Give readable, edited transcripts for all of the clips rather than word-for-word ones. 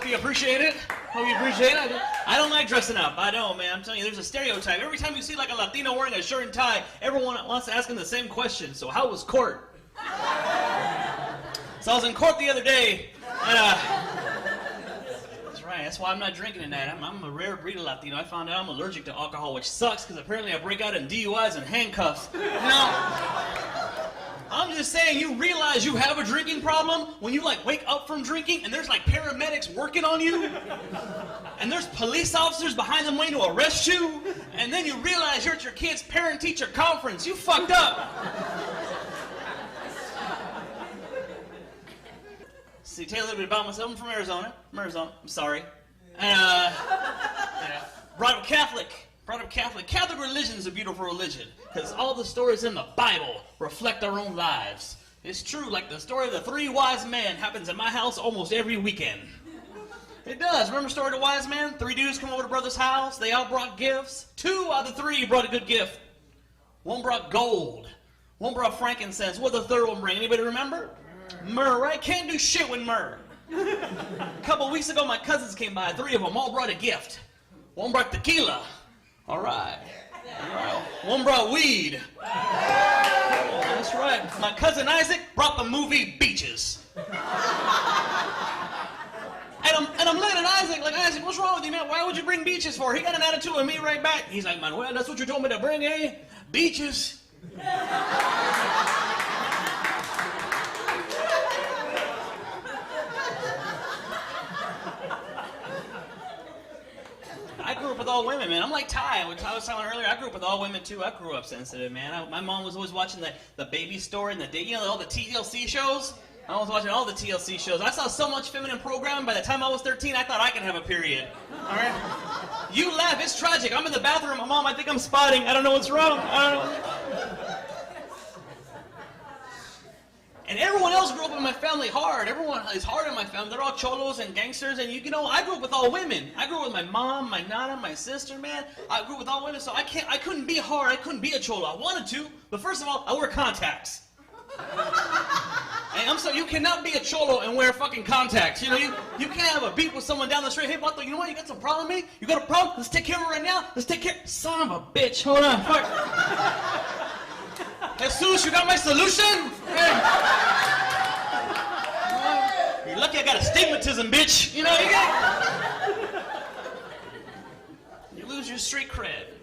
you appreciate it. Hope you appreciate it. I don't like dressing up. I don't, man. I'm telling you, there's a stereotype. Every time you see like a Latino wearing a shirt and tie, everyone wants to ask him the same question. So how was court? So I was in court the other day, and that's right. That's why I'm not drinking tonight. I'm a rare breed of Latino. I found out I'm allergic to alcohol, which sucks because apparently I break out in DUIs and handcuffs. I'm just saying, you realize you have a drinking problem when you like wake up from drinking and there's like paramedics working on you and there's police officers behind them waiting to arrest you, and then you realize you're at your kid's parent-teacher conference. You fucked up. See, tell you a little bit about myself. I'm from Arizona. I'm sorry. And, brought up Catholic. Catholic religion is a beautiful religion because all the stories in the Bible reflect our own lives. It's true, like the story of the 3 wise men happens at my house almost every weekend. It does. Remember the story of the wise men? 3 dudes come over to brother's house. They all brought gifts. 2 out of the 3 brought a good gift. 1 brought gold. 1 brought frankincense. What did the 3rd one bring? Anybody remember? Myrrh, right? Can't do shit with myrrh. A couple weeks ago, my cousins came by. 3 of them all brought a gift. 1 brought tequila. All right. 1 brought weed. That's right. My cousin Isaac brought the movie Beaches. And I'm looking at Isaac like, Isaac, what's wrong with you, man? Why would you bring Beaches for? He got an attitude with me right back. He's like, man, well, that's what you told me to bring, eh? Beaches. I grew up with all women, man. I'm like Ty. What Ty was telling earlier, I grew up with all women, too. I grew up sensitive, man. My mom was always watching the baby story and all the TLC shows. I was watching all the TLC shows. I saw so much feminine programming. By the time I was 13, I thought I could have a period. All right? You laugh. It's tragic. I'm in the bathroom. Mom, I think I'm spotting. I don't know what's wrong. I don't know. And everyone else grew up in my family hard. Everyone is hard in my family. They're all cholos and gangsters. And you know, I grew up with all women. I grew up with my mom, my nana, my sister, man. I grew up with all women, so I couldn't be hard. I couldn't be a cholo. I wanted to, but first of all, I wear contacts. And I'm sorry, you cannot be a cholo and wear fucking contacts. You know, you can't have a beef with someone down the street. Hey, Vato, you know what? You got some problem with me? You got a problem? Let's take care of it right now. Let's take care. Son of a bitch. Hold on. Fuck. Jesus, you got my solution? Hey. You're lucky I got astigmatism, bitch. You know, you lose your street cred.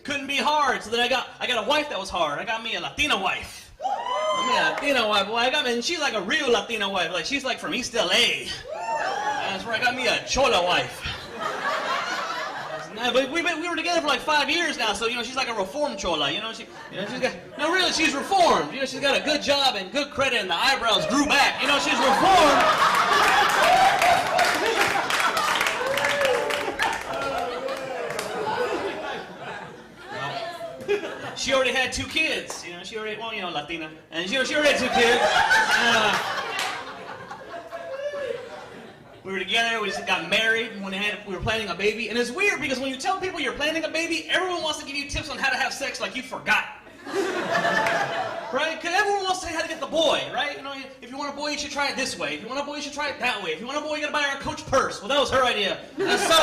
Couldn't be hard, so then I got a wife that was hard. I got me a Latina wife. Boy, and she's like a real Latina wife. Like, she's like from East LA. That's where I got me a chola wife. But we were together for like 5 years now, so she's like a reformed chola. She's reformed. She's got a good job and good credit, and the eyebrows grew back. She's reformed. She already had 2 kids. Latina, and she already had 2 kids. We were together, we just got married when we were planning a baby. And it's weird because when you tell people you're planning a baby, everyone wants to give you tips on how to have sex like you forgot. Right? Because everyone wants to know how to get the boy, right? If you want a boy, you should try it this way. If you want a boy, you should try it that way. If you want a boy, you gotta buy her a Coach purse. Well, that was her idea. And so,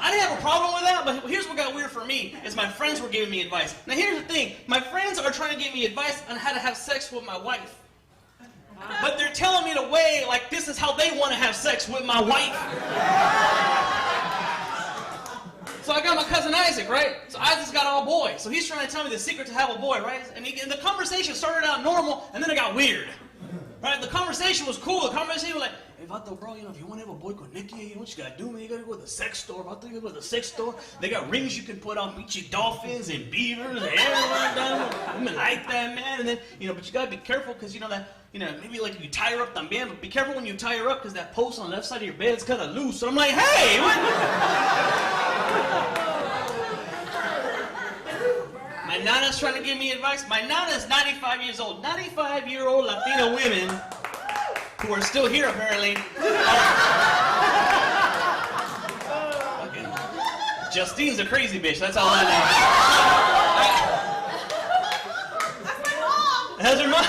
I didn't have a problem with that, but here's what got weird for me, is my friends were giving me advice. Now here's the thing, my friends are trying to give me advice on how to have sex with my wife. But they're telling me the way, like, this is how they want to have sex with my wife. So I got my cousin Isaac, right? So Isaac's got all boys. So he's trying to tell me the secret to have a boy, right? And the conversation started out normal, and then it got weird. Right? The conversation was cool. The conversation was like, hey, Vato, bro, if you want to have a boy called Nicky, you know what you got to do, man? You got to go to the sex store. Vato, you go to the sex store. They got rings you can put on beachy dolphins and beavers and everything down. Women like that, man. And then, but you got to be careful because, maybe like you tie her up también, but be careful when you tie her up because that post on the left side of your bed is kind of loose. So I'm like, hey, what? My Nana's trying to give me advice. My Nana's 95 years old. 95-year-old Latina women who are still here, apparently. Okay. Justine's a crazy bitch. That's all I know. That's my mom. That's her mom.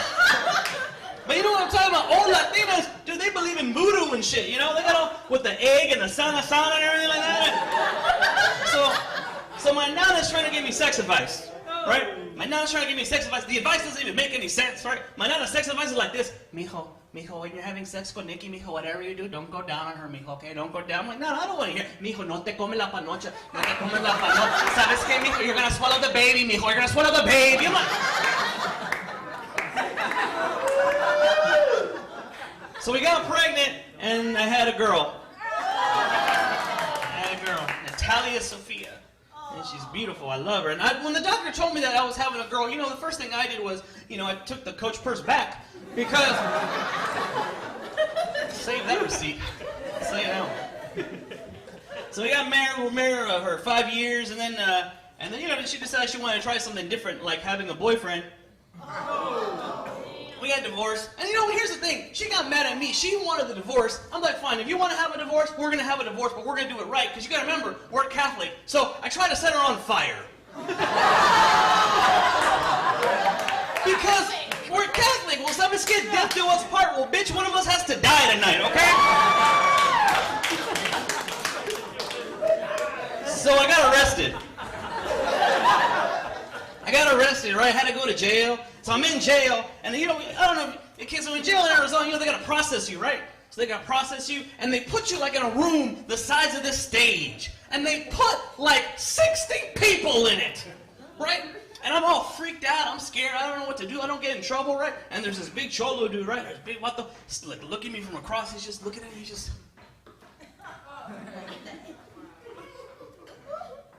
But But you know what I'm talking about? Old Latinas, dude, they believe in voodoo and shit, you know? They got all with the egg and the sana and everything like that. So my nana's trying to give me sex advice, right? My nana's trying to give me sex advice. The advice doesn't even make any sense, right? My nana's sex advice is like this. Mijo, when you're having sex with Nikki, mijo, whatever you do, don't go down on her, mijo, okay? Don't go down. I'm like, no, I don't want to hear. Mijo, no te come la panocha. No te come la panocha. ¿Sabes qué, mijo? You're going to swallow the baby, mijo. You're going to swallow the baby. I'm like... So we got pregnant, and I had a girl. Natalia Sophia. And she's beautiful. I love her. And when the doctor told me that I was having a girl, you know, the first thing I did was, you know, I took the Coach purse back because... Save that receipt. Say it out. So we got married. We were married for 5 years, and then you know, she decided she wanted to try something different, like having a boyfriend. We got divorced. And you know, here's the thing. She got mad at me. She wanted the divorce. I'm like, fine, if you want to have a divorce, we're going to have a divorce, but we're going to do it right. Because you got to remember, we're Catholic. So I tried to set her on fire. Because we're Catholic. Well, sabes que death do us part. Well, bitch, one of us has to die tonight, okay? So I got arrested. Right? I had to go to jail. So I'm in jail, and you know, I don't know, okay, so in jail in Arizona, you know, they gotta process you, right? So they gotta process you, and they put you like in a room the size of this stage, and they put like 60 people in it, right? And I'm all freaked out, I'm scared, I don't know what to do, I don't get in trouble, right? And there's this big cholo dude, right? There's big, what the, like looking at me from across, he's just looking at me, he's just...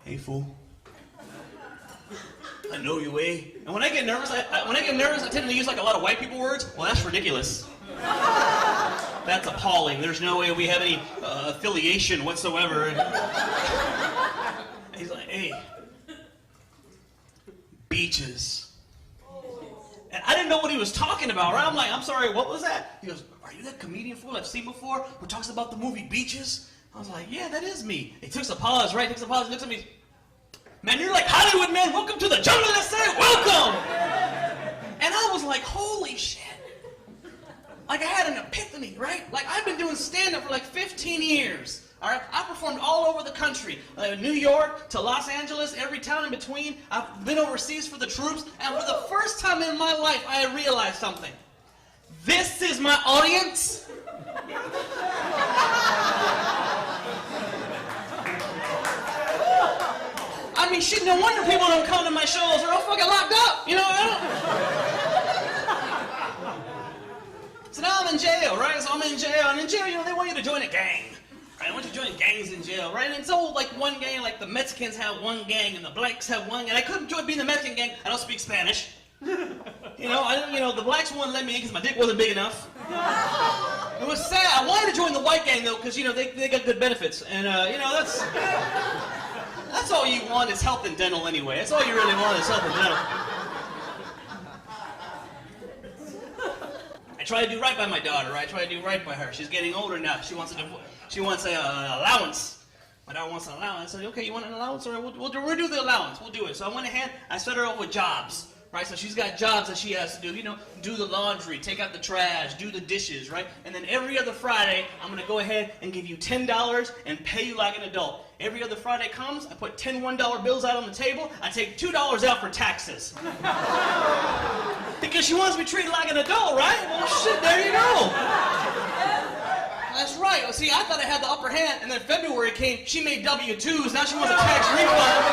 Hey, fool. I know you, eh? And when I get nervous, I tend to use like a lot of white people words. Well, that's ridiculous. That's appalling. There's no way we have any affiliation whatsoever. And he's like, hey, beaches. And I didn't know what he was talking about, right? I'm like, I'm sorry, what was that? He goes, are you that comedian fool I've seen before who talks about the movie Beaches? I was like, yeah, that is me. He takes a pause, right? Takes a pause, looks at me. Man, you're like Hollywood, man. Welcome to the jungle, I say. Welcome. And I was like, holy shit. Like I had an epiphany, right? Like I've been doing stand-up for like 15 years. All right, I performed all over the country, New York to Los Angeles, every town in between. I've been overseas for the troops, and for the first time in my life, I realized something. This is my audience. I mean, shit, no wonder people don't come to my shows. They're all fucking locked up, you know? So now I'm in jail, right? So I'm in jail, and in jail, you know, they want you to join a gang. Right? I want you to join gangs in jail, right? And it's all like one gang, like the Mexicans have one gang, and the blacks have one gang. I couldn't join being the Mexican gang. I don't speak Spanish. You know, the blacks wouldn't let me in because my dick wasn't big enough. It was sad. I wanted to join the white gang, though, because, you know, they got good benefits. And, you know, that's all you want is health and dental anyway. That's all you really want is health and dental. I try to do right by my daughter. I try to do right by her. She's getting older now. She wants an allowance. My daughter wants an allowance. I said, okay, you want an allowance? All right, we'll do the allowance. We'll do it. So I went ahead. I set her up with jobs. Right, so she's got jobs that she has to do, you know, do the laundry, take out the trash, do the dishes, right? And then every other Friday, I'm going to go ahead and give you $10 and pay you like an adult. Every other Friday comes, I put 10 $1 bills out on the table, I take $2 out for taxes. Because she wants to be treated like an adult, right? Well, shit, there you go. That's right. See, I thought I had the upper hand, and then February came, she made W-2s, now she wants a tax refund.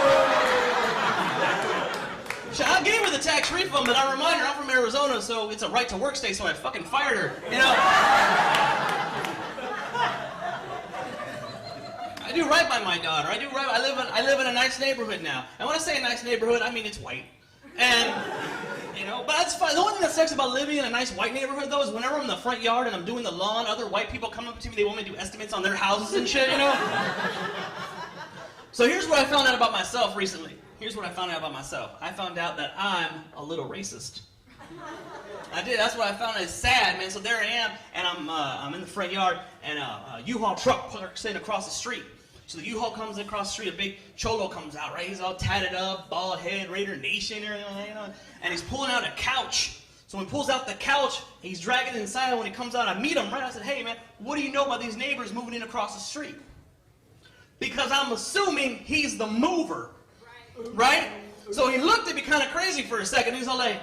I gave her the tax refund, but I remind her I'm from Arizona, so it's a right to work state, so I fucking fired her, you know? I do right by my daughter. I do right. I live in a nice neighborhood now. And when I say a nice neighborhood, I mean it's white. And, you know, but that's fine. The only thing that sucks about living in a nice white neighborhood, though, is whenever I'm in the front yard and I'm doing the lawn, other white people come up to me, they want me to do estimates on their houses and shit, you know? So here's what I found out about myself recently. Here's what I found out about myself. I found out that I'm a little racist. I did. That's what I found. It's sad, man. So there I am, and I'm in the front yard, and a U-Haul truck parks in across the street. So the U-Haul comes across the street. A big cholo comes out, right? He's all tatted up, bald head, Raider Nation, everything, you know. And he's pulling out a couch. So So when he pulls out the couch, he's dragging it inside, and when he comes out, I meet him, right? I said, hey, man, what do you know about these neighbors moving in across the street? Because I'm assuming he's the mover, right? So he looked at me kind of crazy for a second. He's all like,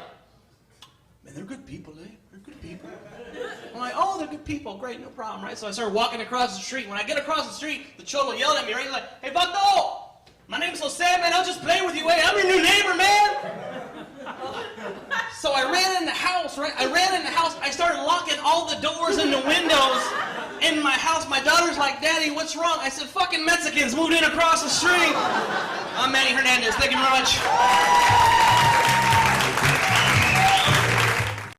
man, they're good people, eh? They're good people. I'm like, oh, they're good people. Great, no problem, right? So I started walking across the street. When I get across the street, the cholo yelled at me, right? He's like, hey, Vato, my name's Jose, man. I'll just play with you, eh? I'm your new neighbor, man. So I ran in the house, right? I started locking all the doors and the windows in my house. My daughter's like, Daddy, what's wrong? I said, fucking Mexicans moved in across the street. I'm Manny Hernandez. Thank you very much.